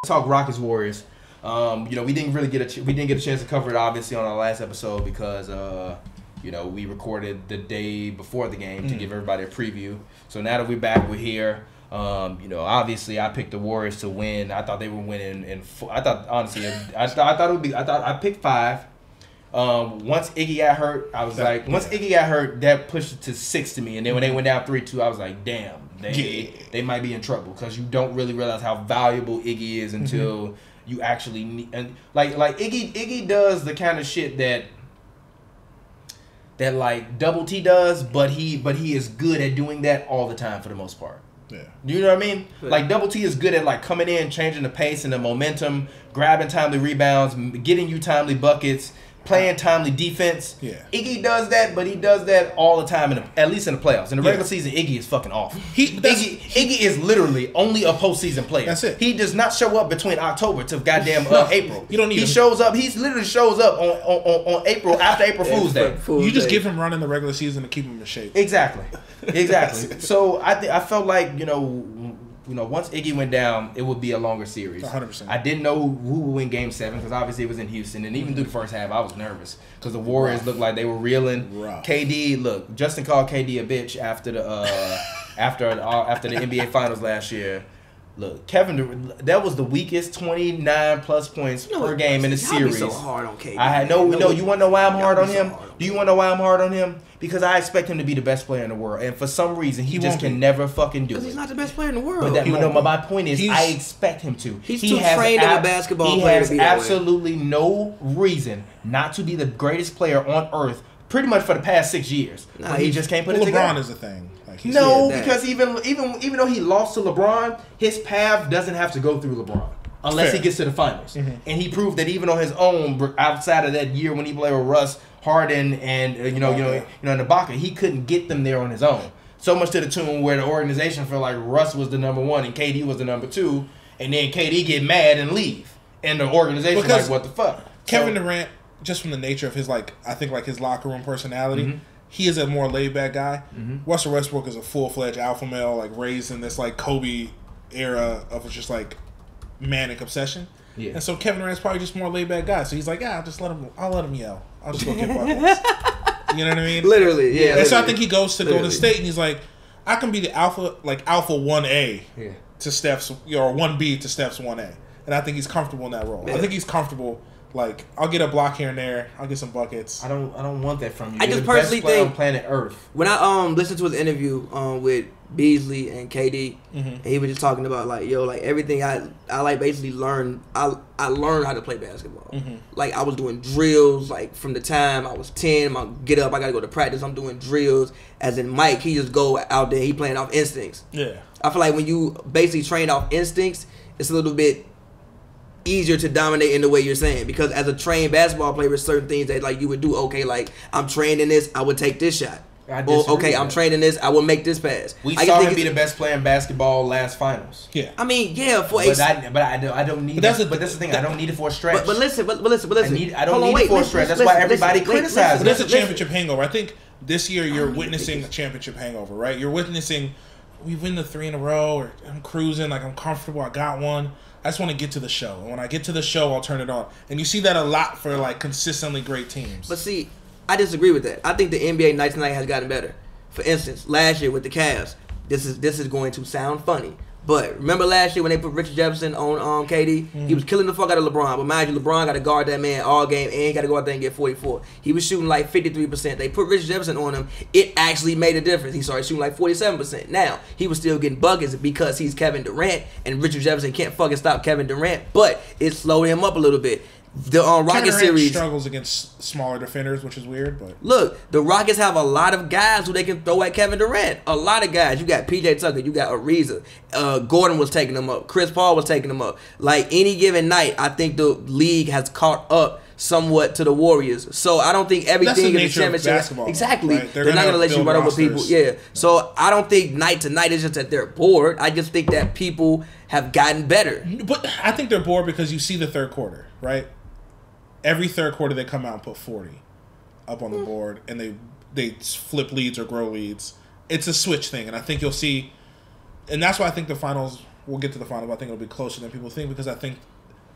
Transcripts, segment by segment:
Talk Rockets Warriors. We didn't really get a chance to cover it obviously on our last episode because we recorded the day before the game to give everybody a preview. So now that we're back, we're here. Obviously I picked the Warriors to win. I thought they were winning, I thought honestly, I picked 5. Once Iggy got hurt, I was like, Iggy got hurt, that pushed it to 6 to me. And then when they went down 3-2, I was like, damn, they might be in trouble because you don't really realize how valuable Iggy is until you actually need. And like Iggy does the kind of shit that like Double T does, but he is good at doing that all the time for the most part. Yeah. Do you know what I mean? Like Double T is good at like coming in, changing the pace and the momentum, grabbing timely rebounds, getting you timely buckets, playing timely defense. Yeah. Iggy does that, but he does that all the time, at least in the playoffs. In the regular season, Iggy is fucking awful. Iggy is literally only a postseason player. That's it. He does not show up between October to goddamn April. You don't need him. Shows up. He literally shows up on April after April Fool's Day. You just give him running the regular season to keep him in shape. Exactly. So I felt like once Iggy went down, it would be a longer series. 100%. I didn't know who would win Game 7 because obviously it was in Houston, and even through the first half, I was nervous because the Warriors looked like they were reeling. KD, Justin called KD a bitch after the after the NBA Finals last year. Look, Kevin, that was the weakest 29 plus points per game in the series. So hard on KD. You want to know why I'm hard on him? Do you want to know why I'm hard on him? Because I expect him to be the best player in the world, and for some reason he just can never fucking do it. Because he's not the best player in the world. But my point is, I expect him to. He's too trained of a basketball player to be that way. He has absolutely no reason not to be the greatest player on earth, pretty much for the past 6 years. He just can't put it together. LeBron is a thing. Because even though he lost to LeBron, his path doesn't have to go through LeBron unless he gets to the finals. And he proved that even on his own, outside of that year when he played with Russ, Harden, and Ibaka, he couldn't get them there on his own. So much to the tune where the organization felt like Russ was the number 1 and KD was the number 2, and then KD get mad and leave, and the organization like, what the fuck? Kevin Durant, just from the nature of his his locker room personality. He is a more laid-back guy. Russell Westbrook is a full-fledged alpha male, like raised in this like Kobe era of just like manic obsession. Yeah. And so Kevin Durant's probably just more laid-back guy. So he's like, I'll let him yell. I'll just go get buckets. You know what I mean? Literally, yeah. And so I think he goes to Golden State and he's like, I can be the alpha 1A to Steph's or 1B to Steph's 1A. And I think he's comfortable in that role. I think he's comfortable. Like, I'll get a block here and there. I'll get some buckets. I don't want that from you. I just personally think on planet Earth. When I listened to his interview with Beasley and KD, and he was just talking about like everything I like basically learned. I learned how to play basketball. Like I was doing drills like from the time I was 10. I get up, I gotta go to practice. I'm doing drills. As in Mike, he just go out there. He playing off instincts. Yeah. I feel like when you basically train off instincts, it's a little bit easier to dominate in the way you're saying, because as a trained basketball player, there's certain things that like you would do. Okay, like I'm trained in this, I would take this shot. I'm trained in this, I will make this pass. We saw him be the best player in basketball last finals. Yeah, I mean, yeah, I don't need. But that's the thing. I don't need it for a stretch. But listen. I don't need it for a stretch. That's why everybody criticizes. But that's a championship hangover. I think this year you're witnessing a championship hangover, right? You're witnessing. We win the 3 in a row, or I'm cruising, like I'm comfortable. I got one. I just want to get to the show. And when I get to the show, I'll turn it on. And you see that a lot for like consistently great teams. But see, I disagree with that. I think the NBA night tonight has gotten better. For instance, last year with the Cavs, this is going to sound funny, but remember last year when they put Richard Jefferson on KD? He was killing the fuck out of LeBron. But mind you, LeBron got to guard that man all game, and he got to go out there and get 44. He was shooting like 53%. They put Richard Jefferson on him. It actually made a difference. He started shooting like 47%. Now, he was still getting buckets because he's Kevin Durant, and Richard Jefferson can't fucking stop Kevin Durant, but it slowed him up a little bit. The Rockets series struggles against smaller defenders, which is weird. But look, the Rockets have a lot of guys who they can throw at Kevin Durant. A lot of guys. You got PJ Tucker, you got Ariza. Gordon was taking them up. Chris Paul was taking them up. Like any given night, I think the league has caught up somewhat to the Warriors. So I don't think everything is a championship. Exactly. Right? They're not going to let you run over people. Yeah. So I don't think night to night is just that they're bored. I just think that people have gotten better. But I think they're bored because you see the third quarter, right? Every third quarter they come out and put 40 up on the board, and they flip leads or grow leads. It's a switch thing, and I think you'll see, and that's why I think the finals we'll get to the final, but I think it'll be closer than people think because I think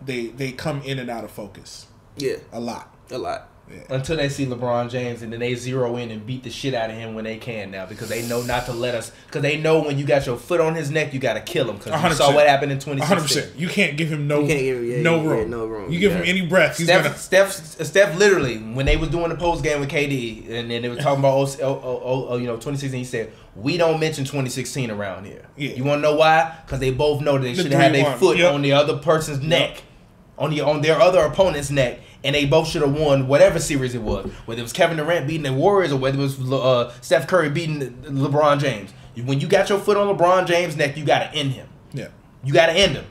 they come in and out of focus. Yeah. A lot. Yeah. Until they see LeBron James, and then they zero in and beat the shit out of him when they can now, because they know not to let us. Because they know when you got your foot on his neck, you got to kill him. Because you saw what happened in 2016. 100%. You can't give him no room. Yeah, no room. You give him any breath, he's Steph literally, when they was doing the post game with KD, and then they were talking about 2016, he said, "We don't mention 2016 around here." Yeah. You want to know why? Because they both know they should have had their foot on the other person's neck, on their other opponent's neck. And they both should have won whatever series it was. Whether it was Kevin Durant beating the Warriors or whether it was Steph Curry beating LeBron James. When you got your foot on LeBron James' neck, you got to end him. Yeah. You got to end him.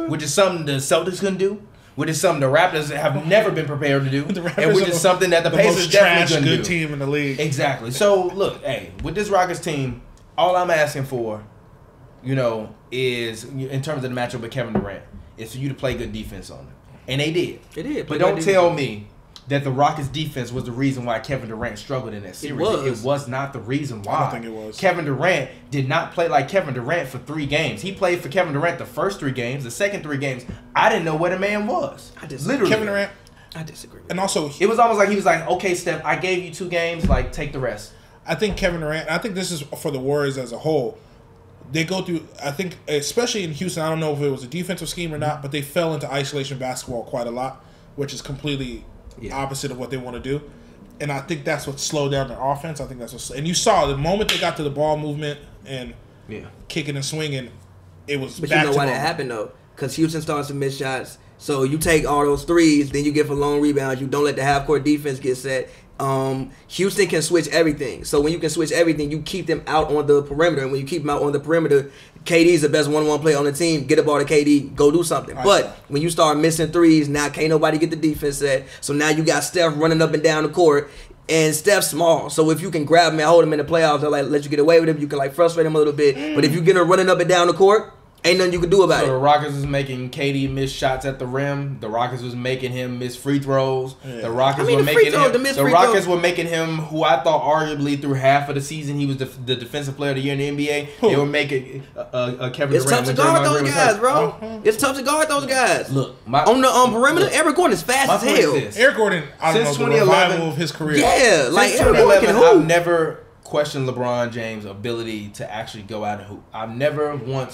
Which is something the Celtics couldn't do. Which is something the Raptors have never been prepared to do. And which is something that the Pacers definitely couldn't do. Good team in the league. Exactly. So, look, hey, with this Rockets team, all I'm asking for, is, in terms of the matchup with Kevin Durant, is for you to play good defense on him. And they did. They did. But don't tell me that the Rockets' defense was the reason why Kevin Durant struggled in that series. It was not the reason why. I don't think it was. Kevin Durant did not play like Kevin Durant for 3 games. He played for Kevin Durant the first 3 games. The second 3 games, I didn't know what a man was. I disagree. Literally. Kevin Durant. I disagree. And also, it was almost like he was like, okay, Steph, I gave you 2 games. Like, take the rest. I think Kevin Durant, I think this is for the Warriors as a whole. They go through, I think, especially in Houston, I don't know if it was a defensive scheme or not, but they fell into isolation basketball quite a lot, which is completely opposite of what they want to do. And I think that's what slowed down their offense. I think that's what, and you saw the moment they got to the ball movement and kicking and swinging, it was But back you know to why normal. that happened, though? Because Houston starts to miss shots. So you take all those threes, then you get for long rebounds. You don't let the half-court defense get set. Houston can switch everything. So when you can switch everything, you keep them out on the perimeter. And when you keep them out on the perimeter, KD's the best one-on-one player on the team. Get the ball to KD, go do something. But when you start missing threes, now can't nobody get the defense set. So now you got Steph running up and down the court. And Steph's small. So if you can grab him and hold him in the playoffs, they'll let you get away with him. You can frustrate him a little bit. But if you get him running up and down the court, ain't nothing you can do about it. So the Rockets was making KD miss shots at the rim. The Rockets was making him miss free throws. Yeah. The Rockets were making him. The Rockets were making him, who I thought arguably through half of the season he was the defensive player of the year in the NBA. Who? They were making Kevin Durant. It's tough to guard those guys, bro. It's tough to guard those guys. Look, on the perimeter, Eric Gordon is fast as hell. Eric Gordon, I don't know, the revival of his career. Yeah, like since 2011, I've never questioned LeBron James' ability to actually go out and hoop.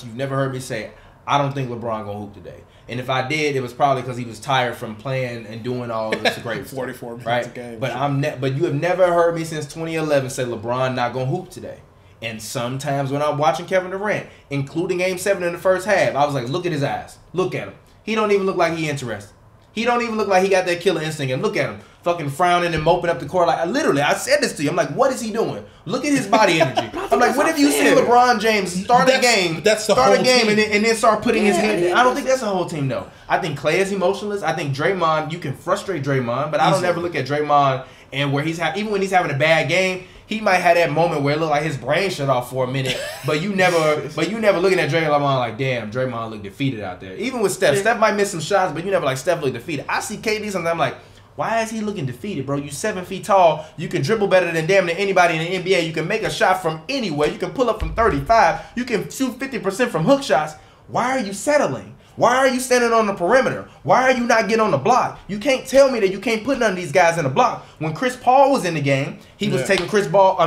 You've never heard me say, I don't think LeBron gonna hoop today. And if I did, it was probably because he was tired from playing and doing all this great 44 stuff, minutes a game. But but you have never heard me since 2011 say LeBron not gonna hoop today. And sometimes when I'm watching Kevin Durant, including Game 7 in the first half, I was like, look at his eyes. Look at him. He don't even look like he interested. He don't even look like he got that killer instinct. And look at him, fucking frowning and moping up the court. Like, I said this to you. I'm like, what is he doing? Look at his body energy. I'm like, when have you seen LeBron James start a game and then start putting his hand in? I don't think that's the whole team, though. I think Klay is emotionless. I think Draymond, you can frustrate Draymond, but I don't ever look at Draymond and where even when he's having a bad game, he might have that moment where it looked like his brain shut off for a minute, but you never looking at Draymond like, damn, Draymond looked defeated out there. Even with Steph, Steph might miss some shots, but you never like Steph look defeated. I see KD sometimes I'm like, why is he looking defeated, bro? You 7 feet tall. You can dribble better than damn near anybody in the NBA. You can make a shot from anywhere. You can pull up from 35. You can shoot 50% from hook shots. Why are you settling? Why are you standing on the perimeter? Why are you not getting on the block? You can't tell me that you can't put none of these guys in the block. When Chris Paul was in the game, he was taking Chris Paul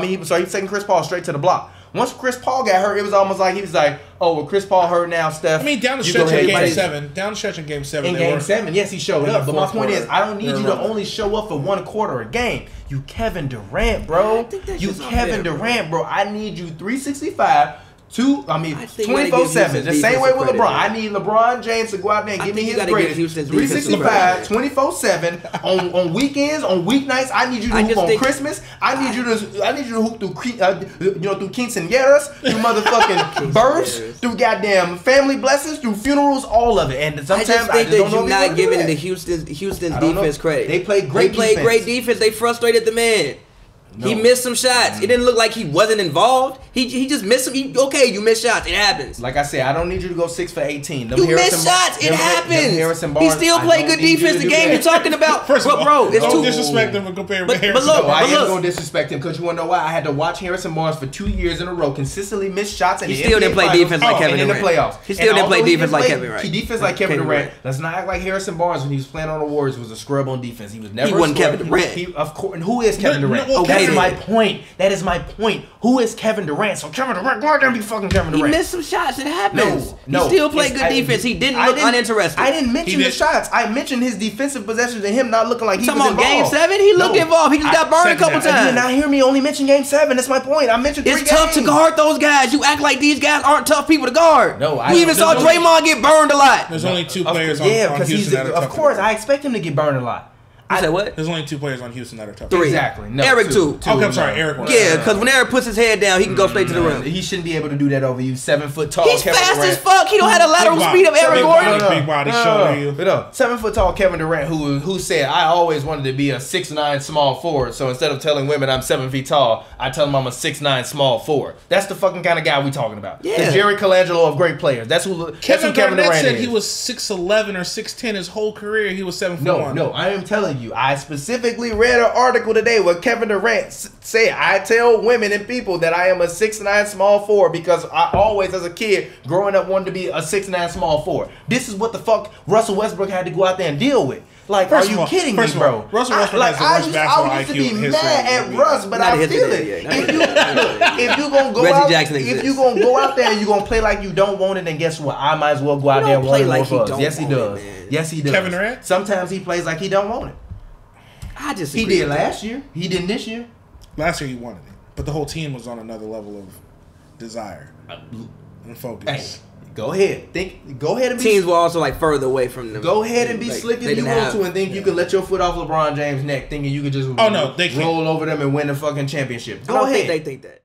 straight to the block. Once Chris Paul got hurt, it was almost like he was like, oh, well, Chris Paul hurt now, Steph. I mean, down the stretch in Game 7. Down the stretch in Game 7. In Game 7, yes, he showed up. But my point is, I don't need you to only show up for 1 quarter a game. You Kevin Durant, bro. You Kevin Durant, bro. I need you 365. 24/7. The same way with LeBron. I need LeBron James to go out there and give me his greatest. 365, 24/7 on weekends, on weeknights. I need you to hoop on Christmas. I need you to hoop through through quinceañeras, through motherfucking births, through goddamn family blessings, through funerals, all of it. And sometimes I just think that you're not giving the Houston defense credit. They played great defense. They frustrated the man. He missed some shots. It didn't look like he wasn't involved. He just missed some. Okay, you miss shots. It happens. Like I said, I don't need you to go 6 for 18. You miss shots. It happens. He still played good defense. The game you're talking about, First of all, bro. It's don't too disrespect him and compare him But to Harrison. look, No, I but am look. going to disrespect him because you want to know why? I had to watch Harrison Barnes for 2 years in a row, consistently miss shots, and He still didn't play defense like Kevin in the Durant. playoffs. He still didn't play defense like Kevin Durant. He defense like Kevin Kevin Durant. Durant. Let's not act like Harrison Barnes when he was playing on the Warriors was a scrub on defense. He was never. He wasn't a scrub. Kevin Durant. He, of course. And who is Kevin Durant? well, That is Kevin- my point. That is my point. Who is Kevin Durant? So Kevin Durant, go out there and be fucking Kevin He Durant. missed some shots. It happens. No, He still played good defense. He didn't look uninterested. I didn't mention He the did. shots. I mentioned his defensive possessions and him not looking like he was Talking about involved. Game 7, he looked involved. He just got burned a second couple half. You did times. not hear me only mention Game 7. That's my point. I mentioned 3 It's tough to games. guard those guys. You act like these guys aren't tough people to guard. No, we even there's saw only- Draymond get burned a lot. There's only 2 Of- players on because Houston that are tough of to course, guard. I expect him to get burned a lot. You said what? There's only 2 players on Houston that are tough. 3. Exactly. No, Eric, 2. Okay, I'm sorry, Eric was. Yeah, because when Eric puts his head down, he can go straight to the rim. He shouldn't be able to do that over you. 7 foot tall. He's Kevin fast Durant. as fuck. He don't have the lateral Big speed of body. Eric Big Gordon. body. Big body shoulder you. No. 7 foot tall Kevin Durant who said, I always wanted to be a 6'9" small forward. So instead of telling women I'm 7 feet tall, I tell them I'm a 6'9" small forward. That's the fucking kind of guy we talking about. Yeah. The Jerry Colangelo of great players. That's who Kevin Durant said is. he was 6'11" or 6'10" his whole career. He was 7'1". No, I am telling you. I specifically read an article today where Kevin Durant said, I tell women and people that I am a 6'9" small forward because I always, as a kid, growing up, wanted to be a 6'9" small forward. This is what the fuck Russell Westbrook had to go out there and deal with. Like, First are of you all- kidding me, first of all, bro? Russell Westbrook has the worst basketball I used to IQ be in history mad of the at league. Russ, but Not I in history, feel it. yeah, If you gonna go Reggie out, Jackson if exists. you gonna go out there and you gonna play like you don't want it, then guess what? I might as well go out He there and don't want play it like he more for us. don't Yes, he want it, does. man. Yes, he does. Kevin Durant? Sometimes he plays like he don't want it. I just He did last year. He didn't this year. Last year he wanted it, but the whole team was on another level of desire and focus. Hey, go ahead. Go ahead and be. Teams were also like further away from them. Go ahead and be Like, slick they if you didn't want have- to, and think you can let your foot off LeBron James' neck, thinking you could just Oh, no, they can't. roll over them and win the fucking championship. I Go don't ahead. think they think that.